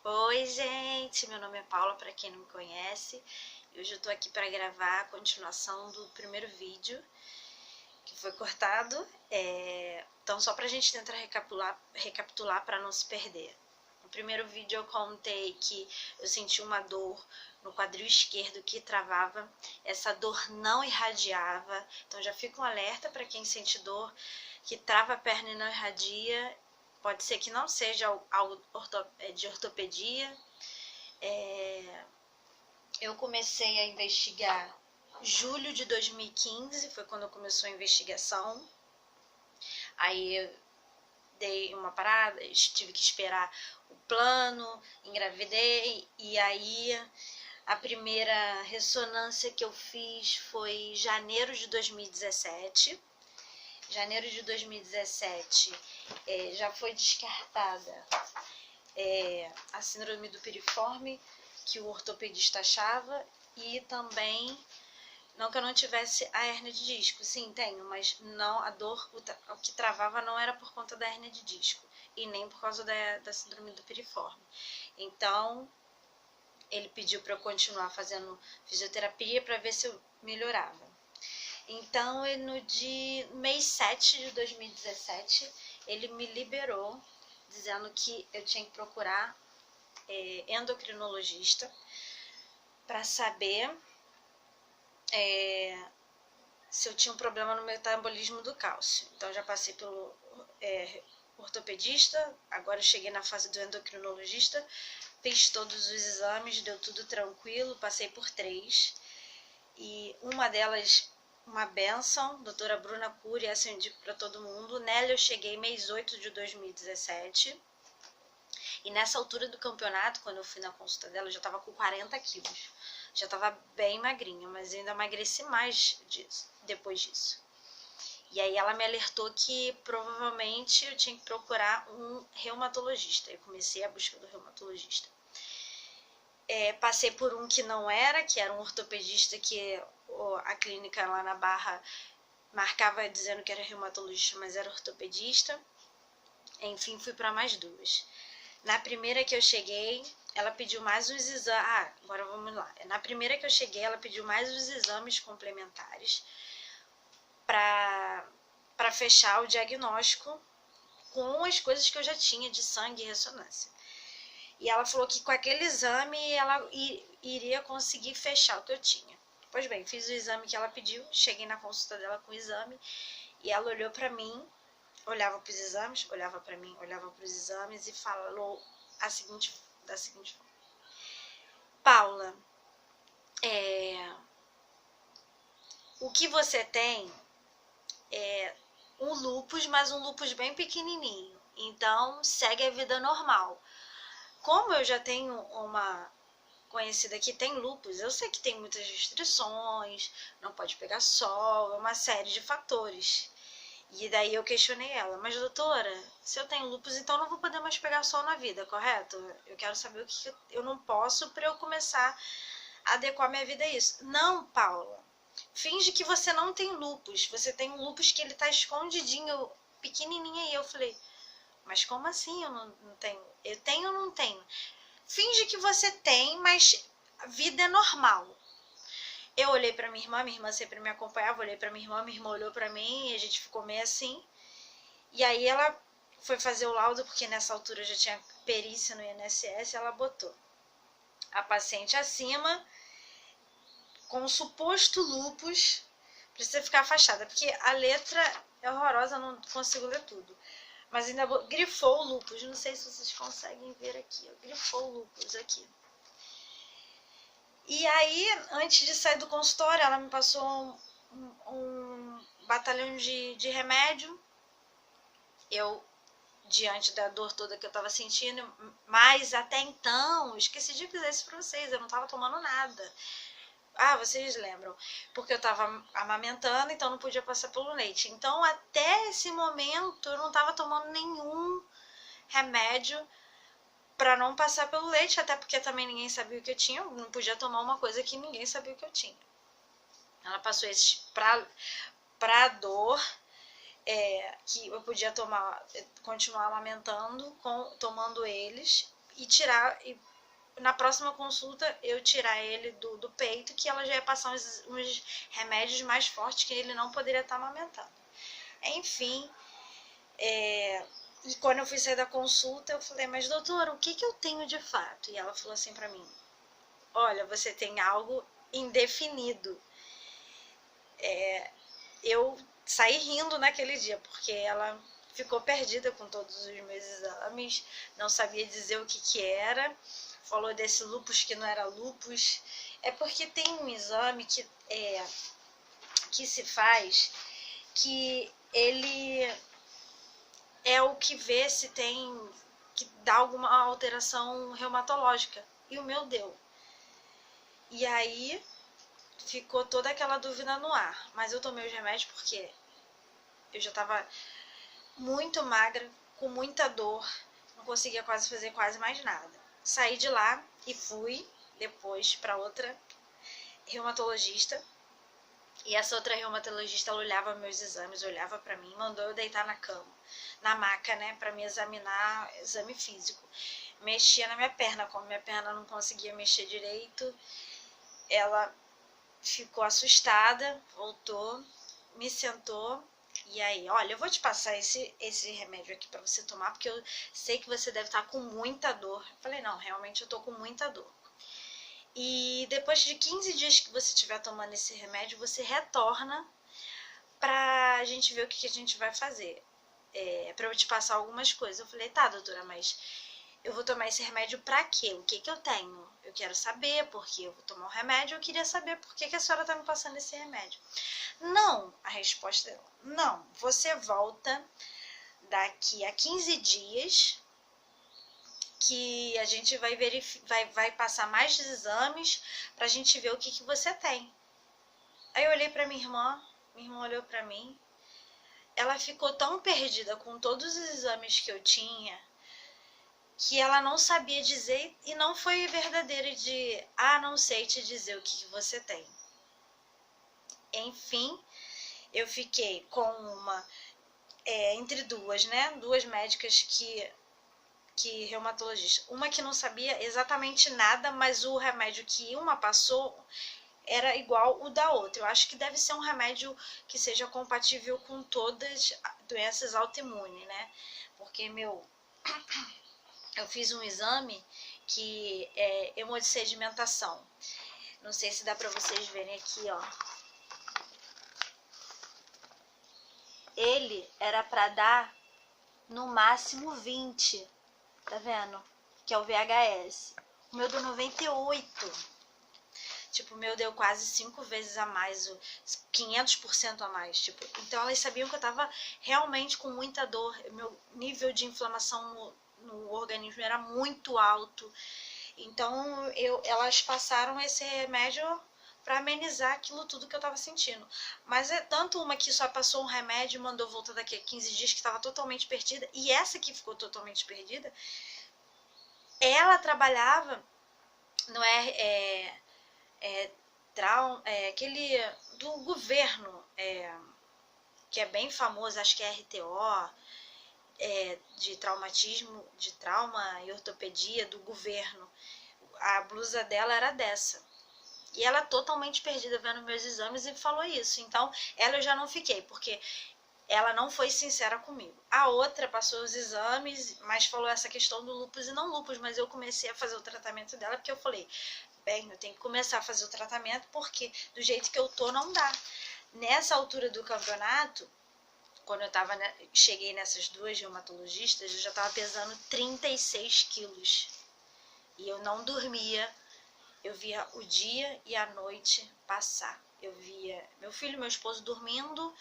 Oi, gente! Meu nome é Paula, para quem não me conhece. Hoje eu tô aqui para gravar a continuação do primeiro vídeo que foi cortado. Então, só pra gente tentar recapitular para não se perder. No primeiro vídeo eu contei que eu senti uma dor no quadril esquerdo que travava. Essa dor não irradiava, então já fica um alerta para quem sente dor que trava a perna e não irradia. Pode ser que não seja de ortopedia. Eu comecei a investigar julho de 2015, foi quando começou a investigação. Aí eu dei uma parada, tive que esperar o plano, engravidei, e aí a primeira ressonância que eu fiz foi janeiro de 2017. Janeiro de 2017 já foi descartada a síndrome do piriforme, que o ortopedista achava, e também, não que eu não tivesse a hérnia de disco, sim, tenho, mas não, a dor, o que travava não era por conta da hérnia de disco, e nem por causa da síndrome do piriforme. Então, ele pediu para eu continuar fazendo fisioterapia para ver se eu melhorava. Então, no mês 7 de 2017, ele me liberou, dizendo que eu tinha que procurar endocrinologista para saber se eu tinha um problema no metabolismo do cálcio. Então, já passei pelo ortopedista, agora eu cheguei na fase do endocrinologista, fiz todos os exames, deu tudo tranquilo, passei por 3. E uma delas, uma benção, doutora Bruna Cury, essa eu indico para todo mundo. Nela eu cheguei mês 8 de 2017. E nessa altura do campeonato, quando eu fui na consulta dela, eu já estava com 40 quilos. Já estava bem magrinha, mas ainda emagreci mais depois disso. E aí ela me alertou que provavelmente eu tinha que procurar um reumatologista. Eu comecei a busca do reumatologista. Passei por um que não era, que era um ortopedista que a clínica lá na Barra marcava dizendo que era reumatologista, mas era ortopedista. Enfim, fui para mais 2. Na primeira que eu cheguei, ela pediu mais uns exames. Agora vamos lá. Na primeira que eu cheguei, ela pediu mais os exames complementares para fechar o diagnóstico com as coisas que eu já tinha de sangue e ressonância. E ela falou que com aquele exame ela iria conseguir fechar o que eu tinha. Pois bem, fiz o exame que ela pediu, cheguei na consulta dela com o exame e ela olhou para mim, olhava para os exames, olhava para mim, olhava para os exames e falou da seguinte forma: Paula, o que você tem é um lúpus, mas um lúpus bem pequenininho, então segue a vida normal. Como eu já tenho uma conhecida que tem lúpus, eu sei que tem muitas restrições, não pode pegar sol, uma série de fatores. E daí eu questionei ela: mas doutora, se eu tenho lúpus, então não vou poder mais pegar sol na vida, correto? Eu quero saber o que eu não posso para eu começar a adequar minha vida a isso. Não, Paula, finge que você não tem lúpus, você tem um lúpus que ele tá escondidinho, pequenininho aí. Eu falei: mas como assim eu não tenho? Eu tenho ou não tenho? Finge que você tem, mas a vida é normal. Eu olhei pra minha irmã sempre me acompanhava, olhei pra minha irmã olhou pra mim e a gente ficou meio assim. E aí ela foi fazer o laudo, porque nessa altura já tinha perícia no INSS, ela botou a paciente acima com o suposto lúpus, precisa ficar afastada, porque a letra é horrorosa, não consigo ler tudo. Mas ainda grifou o lúpus, não sei se vocês conseguem ver aqui, grifou o lúpus aqui. E aí, antes de sair do consultório, ela me passou um batalhão de remédio. Eu, diante da dor toda que eu estava sentindo, mas até então, esqueci de dizer isso para vocês, eu não estava tomando nada. Vocês lembram, porque eu estava amamentando, então não podia passar pelo leite. Então, até esse momento, eu não estava tomando nenhum remédio para não passar pelo leite, até porque também ninguém sabia o que eu tinha, eu não podia tomar uma coisa que ninguém sabia o que eu tinha. Ela passou esses para dor, que eu podia continuar amamentando, tomando eles, e tirar, e na próxima consulta eu tirar ele do peito, que ela já ia passar uns remédios mais fortes que ele não poderia estar amamentando. Enfim, e quando eu fui sair da consulta, eu falei, mas doutora, o que eu tenho de fato? E ela falou assim pra mim, olha, você tem algo indefinido. Eu saí rindo naquele dia, porque ela ficou perdida com todos os meus exames, não sabia dizer o que era, falou desse lúpus que não era lúpus. É porque tem um exame que se faz, que ele é o que vê se tem, que dá alguma alteração reumatológica. E o meu deu. E aí ficou toda aquela dúvida no ar. Mas eu tomei os remédios porque eu já estava muito magra, com muita dor, não conseguia quase fazer quase mais nada. Saí de lá e fui depois para outra reumatologista. E essa outra reumatologista, ela olhava meus exames, olhava para mim, mandou eu deitar na cama, na maca, né, para me examinar, exame físico. Mexia na minha perna, como minha perna não conseguia mexer direito, ela ficou assustada, voltou, me sentou, e aí, olha, eu vou te passar esse remédio aqui para você tomar, porque eu sei que você deve estar com muita dor. Eu falei, não, realmente eu tô com muita dor. E depois de 15 dias que você estiver tomando esse remédio, você retorna pra gente ver o que a gente vai fazer. Pra eu te passar algumas coisas. Eu falei, tá, doutora, mas eu vou tomar esse remédio pra quê? O que eu tenho? Eu quero saber porque eu vou tomar o remédio, eu queria saber por que a senhora tá me passando esse remédio. Não, a resposta é não. Você volta daqui a 15 dias que a gente vai passar mais exames pra gente ver o que você tem. Aí eu olhei pra minha irmã olhou pra mim, ela ficou tão perdida com todos os exames que eu tinha, que ela não sabia dizer, e não foi verdadeira de, não sei te dizer o que você tem. Enfim, eu fiquei com entre duas, né, duas médicas que reumatologista. Uma que não sabia exatamente nada, mas o remédio que uma passou era igual o da outra. Eu acho que deve ser um remédio que seja compatível com todas as doenças autoimunes, né? Porque, eu fiz um exame que é hemossedimentação. Não sei se dá pra vocês verem aqui, ó. Ele era pra dar no máximo 20. Tá vendo? Que é o VHS. O meu deu 98. Tipo, o meu deu quase 5 vezes a mais, 500% a mais. Tipo, então elas sabiam que eu tava realmente com muita dor. Meu nível de inflamação no organismo era muito alto. Então elas passaram esse remédio para amenizar aquilo tudo que eu tava sentindo. Mas é tanto uma que só passou um remédio e mandou voltar daqui a 15 dias, que tava totalmente perdida, e essa que ficou totalmente perdida, ela trabalhava, não aquele do governo, que é bem famoso, acho que é RTO, de traumatismo, de trauma e ortopedia do governo. A blusa dela era dessa. E ela totalmente perdida vendo meus exames e falou isso. Então, ela eu já não fiquei, porque ela não foi sincera comigo. A outra passou os exames, mas falou essa questão do lúpus e não lúpus, mas eu comecei a fazer o tratamento dela, porque eu falei, bem, eu tenho que começar a fazer o tratamento, porque do jeito que eu tô não dá. Nessa altura do campeonato, quando eu cheguei nessas duas reumatologistas, eu já estava pesando 36 quilos. E eu não dormia. Eu via o dia e a noite passar. Eu via meu filho e meu esposo dormindo,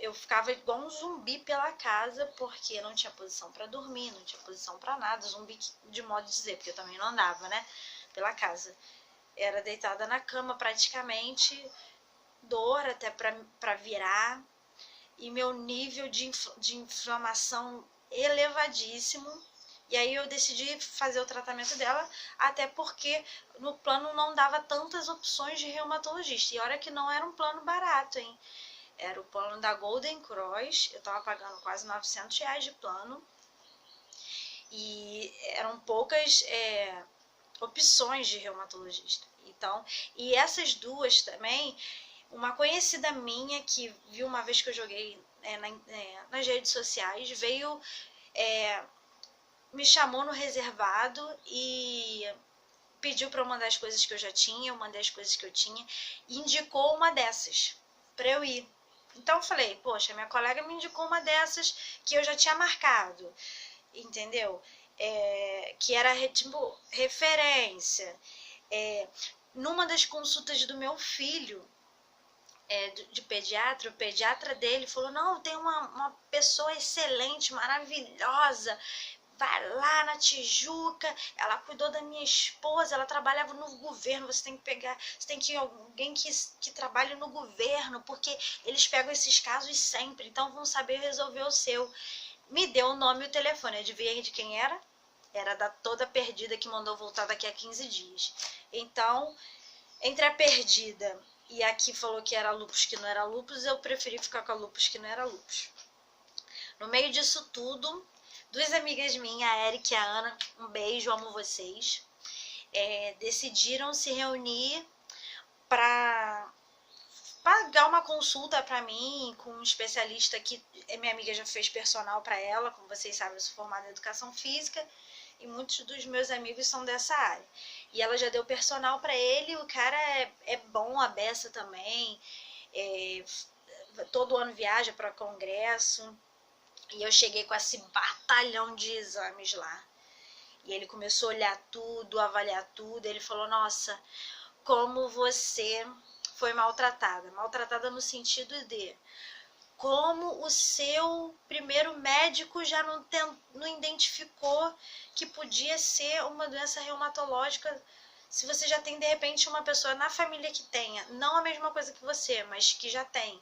eu ficava igual um zumbi pela casa, porque não tinha posição para dormir, não tinha posição para nada, zumbi de modo de dizer, porque eu também não andava, né, pela casa. Era deitada na cama praticamente, dor até para virar, e meu nível de inflamação elevadíssimo. E aí eu decidi fazer o tratamento dela, até porque no plano não dava tantas opções de reumatologista. E olha que não era um plano barato, hein? Era o plano da Golden Cross, eu tava pagando quase R$900 de plano. E eram poucas opções de reumatologista. Então, e essas duas também, uma conhecida minha que viu uma vez que eu joguei nas redes sociais, veio, me chamou no reservado e pediu para eu mandar as coisas que eu já tinha, eu mandei as coisas que eu tinha, e indicou uma dessas para eu ir. Então eu falei, poxa, minha colega me indicou uma dessas que eu já tinha marcado, entendeu? Que era tipo referência. Numa das consultas do meu filho, de pediatra, o pediatra dele falou, não, tem uma pessoa excelente, maravilhosa, vai lá na Tijuca, ela cuidou da minha esposa, ela trabalhava no governo, você tem que ir alguém que trabalhe no governo, porque eles pegam esses casos sempre, então vão saber resolver o seu. Me deu o nome e o telefone, adivinha de quem era? Era da toda perdida que mandou voltar daqui a 15 dias. Então, entre a perdida e a que falou que era lúpus, que não era lúpus, eu preferi ficar com a lúpus que não era lúpus. No meio disso tudo, duas amigas minhas, a Erika e a Ana, um beijo, amo vocês, decidiram se reunir para pagar uma consulta para mim com um especialista que minha amiga já fez personal para ela, como vocês sabem, eu sou formada em educação física e muitos dos meus amigos são dessa área. E ela já deu personal para ele, o cara é bom, a beça também, todo ano viaja para congresso. E eu cheguei com esse batalhão de exames lá. E ele começou a olhar tudo, avaliar tudo. Ele falou, nossa, como você foi maltratada. Maltratada no sentido de como o seu primeiro médico já não identificou que podia ser uma doença reumatológica, se você já tem, de repente, uma pessoa na família que tenha, não a mesma coisa que você, mas que já tem.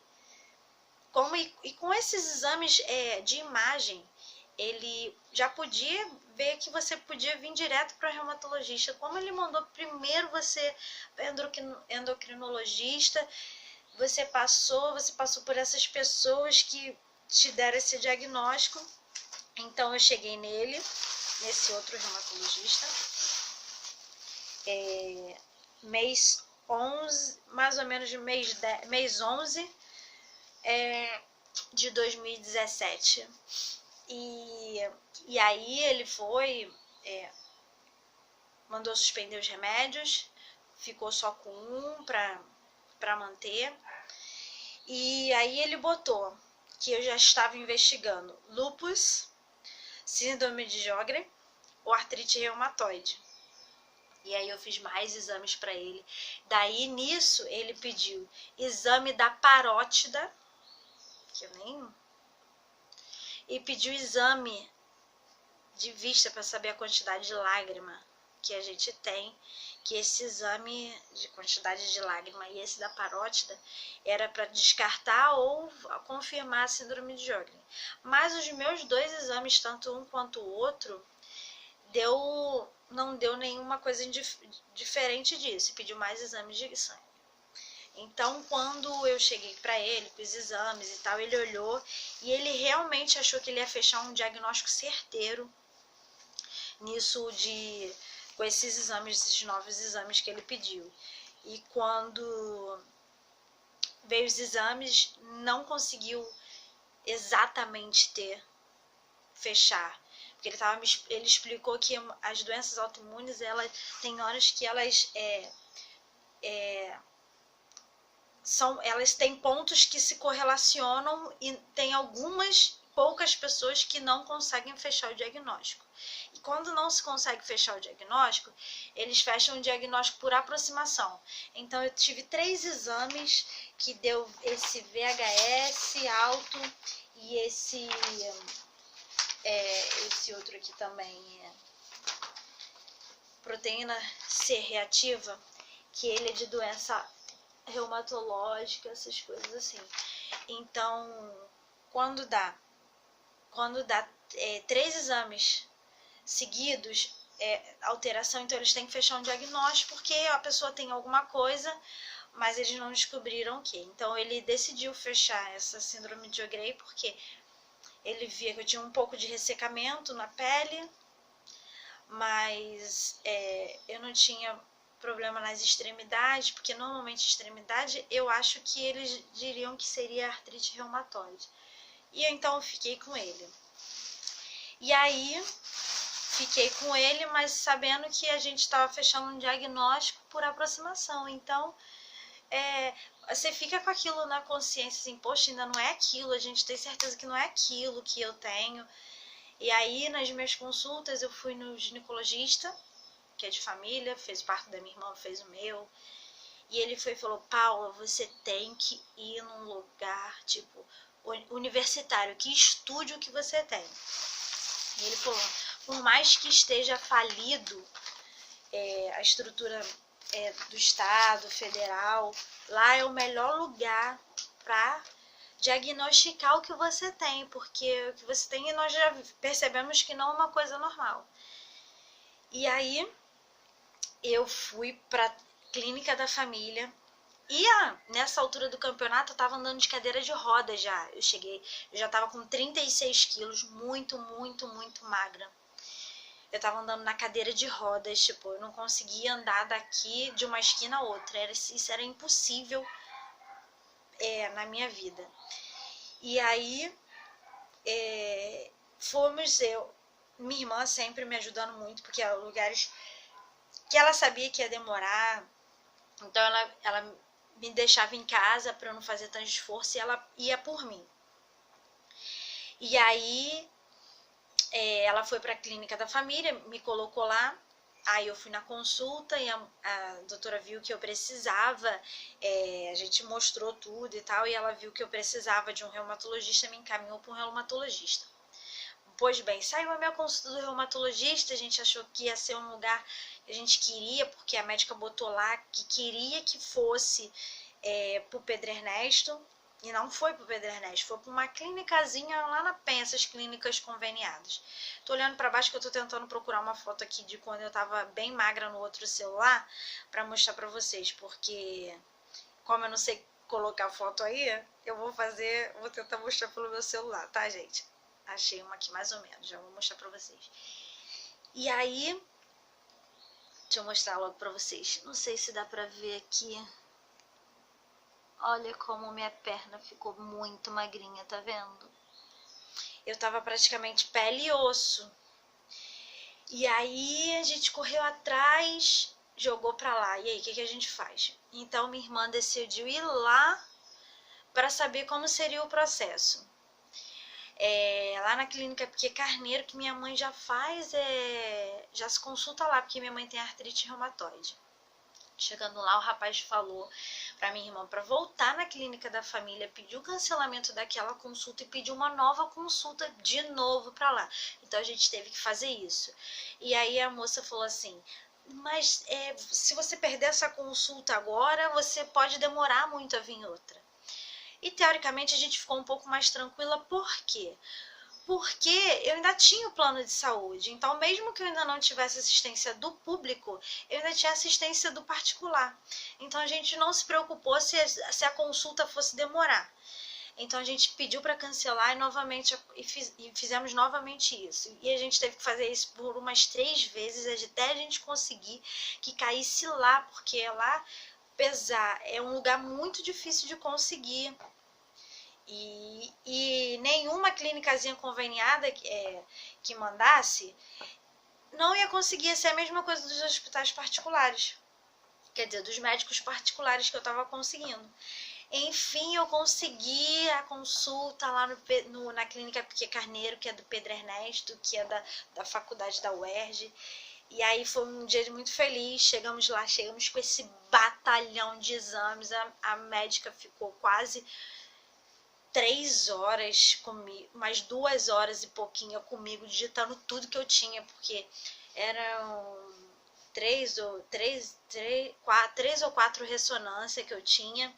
E com esses exames de imagem, ele já podia ver que você podia vir direto para o reumatologista. Como ele mandou primeiro você para endocrinologista, você passou por essas pessoas que te deram esse diagnóstico. Então eu cheguei nesse outro reumatologista, mês 11, mais ou menos mês 11 de 2017. E aí ele foi, mandou suspender os remédios, ficou só com um para manter. E aí ele botou que eu já estava investigando lúpus, síndrome de Sjögren ou artrite reumatoide. E aí eu fiz mais exames para ele. Daí nisso ele pediu exame da parótida, que eu nem... E pediu exame de vista para saber a quantidade de lágrima que a gente tem, que esse exame de quantidade de lágrima e esse da parótida era para descartar ou confirmar a síndrome de Sjögren. Mas os meus dois exames, tanto um quanto o outro, não deu nenhuma coisa diferente disso, pediu mais exames de sangue. Então, quando eu cheguei para ele com os exames e tal, ele olhou e ele realmente achou que ele ia fechar um diagnóstico certeiro nisso com esses exames, esses novos exames que ele pediu. E quando veio os exames, não conseguiu exatamente fechar. Porque ele explicou que as doenças autoimunes, tem horas que elas têm pontos que se correlacionam e tem poucas pessoas que não conseguem fechar o diagnóstico. E quando não se consegue fechar o diagnóstico, eles fecham o diagnóstico por aproximação. Então eu tive 3 exames que deu esse VHS alto e esse outro aqui também, proteína C reativa, que ele é de doença reumatológica, essas coisas assim. Então, quando dá 3 exames seguidos, alteração, então eles têm que fechar um diagnóstico, porque a pessoa tem alguma coisa, mas eles não descobriram o que. Então ele decidiu fechar essa síndrome de Sjögren porque ele via que eu tinha um pouco de ressecamento na pele, mas eu não tinha problema nas extremidades, porque normalmente extremidade eu acho que eles diriam que seria artrite reumatoide. E então eu fiquei com ele. E aí fiquei com ele, mas sabendo que a gente estava fechando um diagnóstico por aproximação. Então você fica com aquilo na consciência, assim, poxa, ainda não é aquilo, a gente tem certeza que não é aquilo que eu tenho. E aí, nas minhas consultas, eu fui no ginecologista, que é de família, fez o parto da minha irmã, fez o meu. E ele foi e falou, Paula, você tem que ir num lugar, tipo, universitário, que estude o que você tem. E ele falou, por mais que esteja falido a estrutura do Estado, federal, lá é o melhor lugar para diagnosticar o que você tem, porque o que você tem nós já percebemos que não é uma coisa normal. E aí eu fui para clínica da família e nessa altura do campeonato eu tava andando de cadeira de roda já. Eu já tava com 36 quilos, muito magra. Eu tava andando na cadeira de rodas, tipo, eu não conseguia andar daqui de uma esquina a outra. Isso era impossível na minha vida. E aí minha irmã sempre me ajudando muito, porque eram lugares que ela sabia que ia demorar. Então ela me deixava em casa para eu não fazer tanto esforço e ela ia por mim. E aí ela foi para a clínica da família, me colocou lá. Aí eu fui na consulta e a doutora viu que eu precisava, a gente mostrou tudo e tal, e ela viu que eu precisava de um reumatologista, me encaminhou para um reumatologista. Pois bem, saiu a minha consulta do reumatologista, a gente achou que ia ser um lugar que a gente queria, porque a médica botou lá que queria que fosse pro Pedro Ernesto, e não foi pro Pedro Ernesto, foi pra uma clínicazinha lá na Penha, essas clínicas conveniadas. Tô olhando pra baixo que eu tô tentando procurar uma foto aqui de quando eu tava bem magra no outro celular, pra mostrar pra vocês, porque como eu não sei colocar foto aí, vou tentar mostrar pelo meu celular, tá, gente? Achei uma aqui mais ou menos, já vou mostrar pra vocês. E aí, deixa eu mostrar logo pra vocês. Não sei se dá pra ver aqui. Olha como minha perna ficou muito magrinha, tá vendo? Eu tava praticamente pele e osso. E aí a gente correu atrás, jogou pra lá. E aí, o que a gente faz? Então minha irmã decidiu ir lá pra saber como seria o processo. Lá na clínica Piquet Carneiro, que minha mãe já faz, já se consulta lá, porque minha mãe tem artrite reumatoide. Chegando lá, o rapaz falou para minha irmã para voltar na clínica da família, pedir o cancelamento daquela consulta e pedir uma nova consulta de novo para lá. Então a gente teve que fazer isso. E aí a moça falou assim, mas se você perder essa consulta agora, você pode demorar muito a vir outra. E teoricamente a gente ficou um pouco mais tranquila, por quê? Porque eu ainda tinha o plano de saúde, então mesmo que eu ainda não tivesse assistência do público, eu ainda tinha assistência do particular. Então a gente não se preocupou se a consulta fosse demorar. Então a gente pediu para cancelar e fizemos novamente isso. E a gente teve que fazer isso por umas 3 vezes até a gente conseguir que caísse lá, porque lá é um lugar muito difícil de conseguir. E nenhuma clínicazinha conveniada que mandasse não ia conseguir ser a mesma coisa dos hospitais particulares. Quer dizer, dos médicos particulares que eu estava conseguindo. Enfim, eu consegui a consulta lá na clínica Piquet Carneiro, que é do Pedro Ernesto, que é da faculdade da UERJ. E aí foi um dia muito feliz, chegamos lá, chegamos com esse batalhão de exames, a médica ficou quase 3 horas comigo, mais 2 horas e pouquinho comigo, digitando tudo que eu tinha, porque eram 3 ou 4 ressonâncias que eu tinha,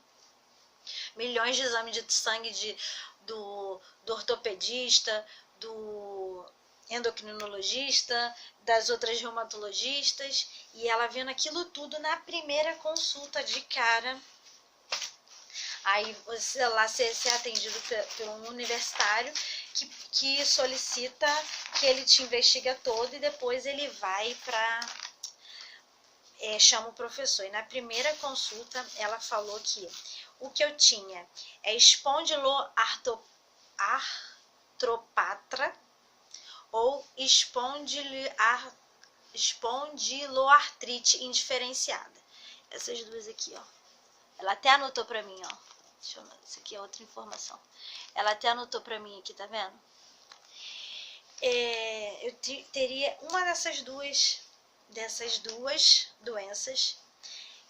milhões de exames de sangue do ortopedista, do endocrinologista, das outras reumatologistas, e ela vendo aquilo tudo na primeira consulta de cara. Aí você lá ser atendido por um universitário, que solicita que ele te investiga todo e depois ele vai para... chama o professor. E na primeira consulta, ela falou que o que eu tinha é espondiloartropatra ou espondiloartrite indiferenciada. Essas duas aqui, ó. Ela até anotou pra mim, ó. Deixa eu... Isso aqui é outra informação. Ela até anotou pra mim aqui, tá vendo? Eu teria uma dessas duas doenças,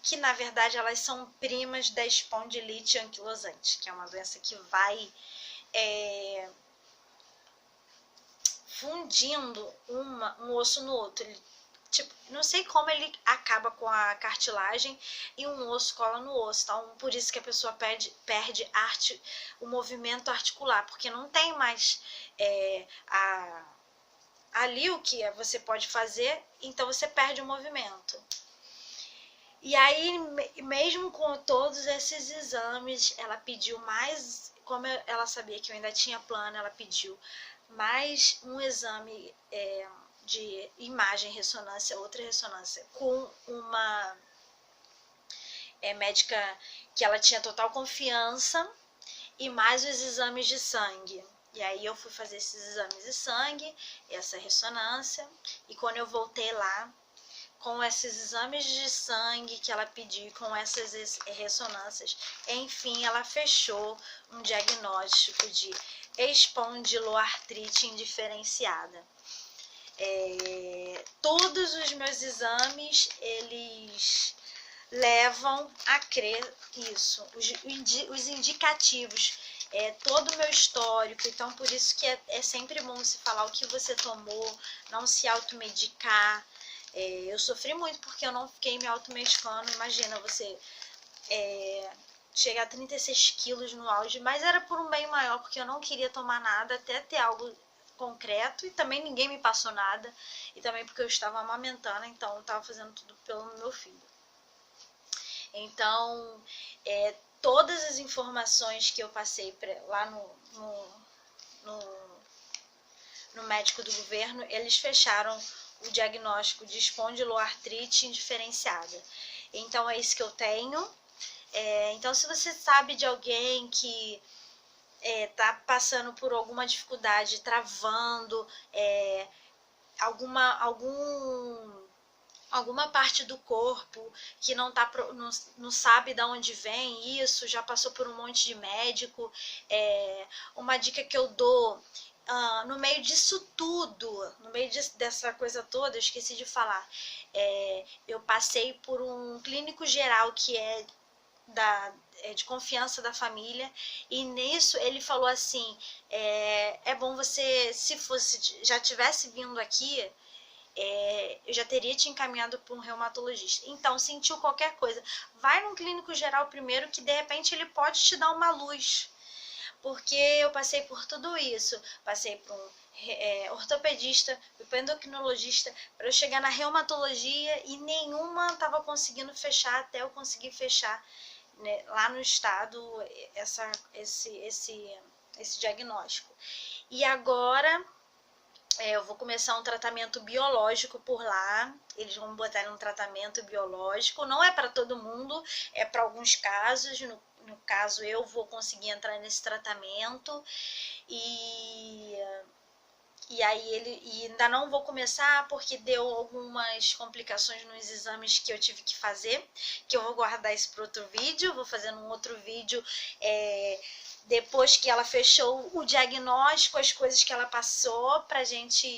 que na verdade elas são primas da espondilite anquilosante, que é uma doença que vai fundindo um osso no outro. Ele, tipo, não sei como ele acaba com a cartilagem e um osso cola no osso. Então, por isso que a pessoa perde o movimento articular, porque não tem mais ali o que você pode fazer, então você perde o movimento. E aí, mesmo com todos esses exames, ela pediu mais, como ela sabia que eu ainda tinha plano, ela pediu mais um exame de imagem, ressonância, outra ressonância, com uma médica que ela tinha total confiança, e mais os exames de sangue. E aí eu fui fazer esses exames de sangue, essa ressonância, e quando eu voltei lá, com esses exames de sangue que ela pediu, com essas ressonâncias, enfim, ela fechou um diagnóstico de espondiloartrite indiferenciada. Todos os meus exames, eles levam a crer isso, os indicativos, todo o meu histórico. Então por isso que é sempre bom se falar o que você tomou, não se automedicar. Eu sofri muito porque eu não fiquei me automedicando. Imagina você chegar a 36 quilos no auge, mas era por um bem maior, porque eu não queria tomar nada até ter algo concreto, e também ninguém me passou nada, e também porque eu estava amamentando, então eu estava fazendo tudo pelo meu filho. Então, todas as informações que eu passei lá no médico do governo, eles fecharam o diagnóstico de espondiloartrite indiferenciada. Então, é isso que eu tenho. Então, se você sabe de alguém que tá passando por alguma dificuldade, travando, alguma parte do corpo que não sabe de onde vem isso, já passou por um monte de médico, uma dica que eu dou, no meio disso tudo, no meio dessa coisa toda, eu esqueci de falar, eu passei por um clínico geral que é de confiança da família, e nisso ele falou assim, é bom você, se já tivesse vindo aqui, eu já teria te encaminhado para um reumatologista. Então, sentiu qualquer coisa, vai num clínico geral primeiro, que de repente ele pode te dar uma luz, porque eu passei por tudo isso, passei por um ortopedista, fui para endocrinologista, para eu chegar na reumatologia, e nenhuma estava conseguindo fechar até eu conseguir fechar, né, lá no estado, esse diagnóstico. E agora eu vou começar um tratamento biológico por lá. Eles vão botar um tratamento biológico, não é para todo mundo, é para alguns casos. No caso, eu vou conseguir entrar nesse tratamento, e aí ainda não vou começar porque deu algumas complicações nos exames que eu tive que fazer, que eu vou guardar isso para outro vídeo. Vou fazer um outro vídeo depois que ela fechou o diagnóstico, as coisas que ela passou pra gente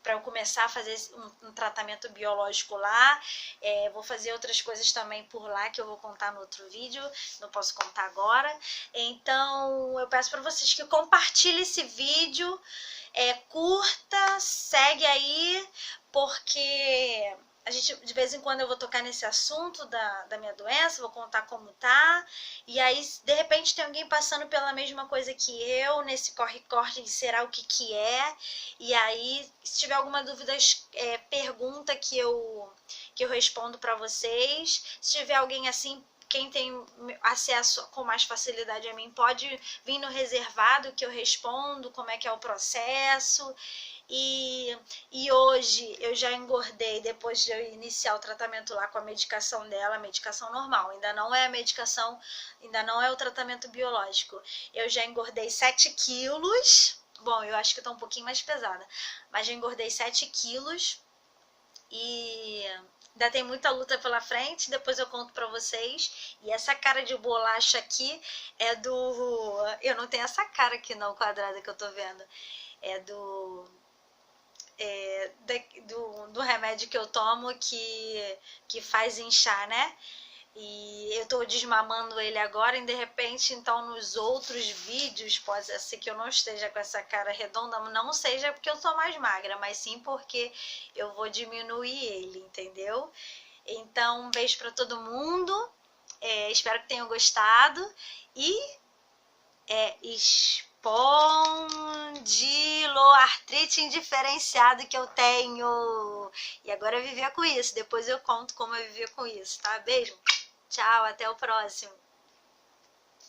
para eu começar a fazer um tratamento biológico lá. Vou fazer outras coisas também por lá, que eu vou contar no outro vídeo, não posso contar agora. Então, eu peço para vocês que compartilhem esse vídeo, curta, segue aí, porque a gente, de vez em quando, eu vou tocar nesse assunto da minha doença, vou contar como tá, e aí, de repente, tem alguém passando pela mesma coisa que eu, nesse corre-corre de será o que é, e aí, se tiver alguma dúvida, pergunta que eu respondo para vocês. Se tiver alguém assim quem tem acesso com mais facilidade a mim pode vir no reservado que eu respondo como é que é o processo. E hoje eu já engordei depois de eu iniciar o tratamento lá com a medicação dela, a medicação normal, ainda não é a medicação, ainda não é o tratamento biológico. Eu já engordei 7 quilos, bom, eu acho que eu tô um pouquinho mais pesada, mas já engordei 7 quilos e ainda tem muita luta pela frente, depois eu conto pra vocês. E essa cara de bolacha aqui é do... Eu não tenho essa cara aqui não, quadrada, que eu tô vendo. É do remédio que eu tomo que faz inchar, né? E eu tô desmamando ele agora e de repente, então, nos outros vídeos, pode ser que eu não esteja com essa cara redonda, não seja porque eu tô mais magra, mas sim porque eu vou diminuir ele, entendeu? Então, um beijo pra todo mundo, espero que tenham gostado e espondiloartrite indiferenciado que eu tenho. E agora eu vivia com isso. Depois eu conto como eu vivia com isso, tá? Beijo. Tchau, até o próximo.